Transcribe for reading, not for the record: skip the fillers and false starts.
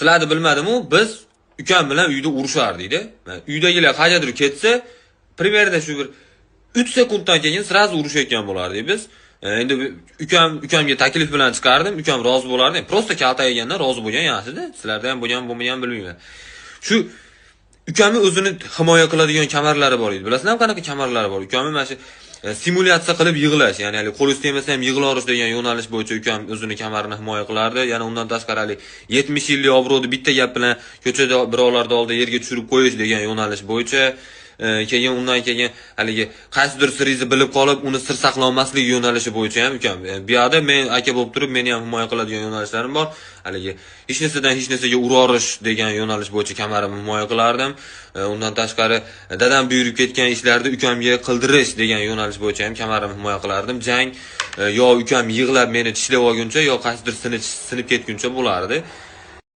Sizlarni bilmadim-u, biz ukam bilan uyda urushardik-da. Uydagilar qayerdir ketsa, примерно shu bir 3 sekunddan keyin sразу urushayotgan bo'lardik biz. Endi ukamga taklif bilan chiqardim, ukam rozi bo'lardi. Prosta kalta yegandan rozi bo'lgan yaxshi-da. Sizlarda ham bo'lmagan bilmayman. Shu ukamni o'zini himoya qiladigan kamarlari bor edi. Bilasizmi qanaqa kamarlari bor? Ukamni mana shu simulyatsiya qilib yig'lash, ya'ni qo'l istamasa ham yig'lorish degan yo'nalish bo'yicha ukam o'zini kamarini himoya qilardi. Yana undan tashqari 70 yillik obro'ni bitta gap bilan ko'chada birovlarda oldida yerga tushirib qo'yish degan yo'nalish bo'yicha keyin undan keyin haligi qaysidir siringizni bilib qolib, uni sir saqlanmaslik yo'nalishi bo'yicha ham ukam. Bu yerda men aka bo'lib turib, meni ham himoya qiladigan yo'nalishlarim bor. Haligi hech narsaga urorish degan yo'nalish bo'yicha kamarimni himoya qilardim. Undan tashqari dadam buyurib ketgan ishlarni ukamga qildirish degan yo'nalish bo'yicha ham kamarimni himoya qilardim. Jang yo ukam yig'lab meni tishlab olguncha, yo qaysidir sinib ketguncha bo'lardi.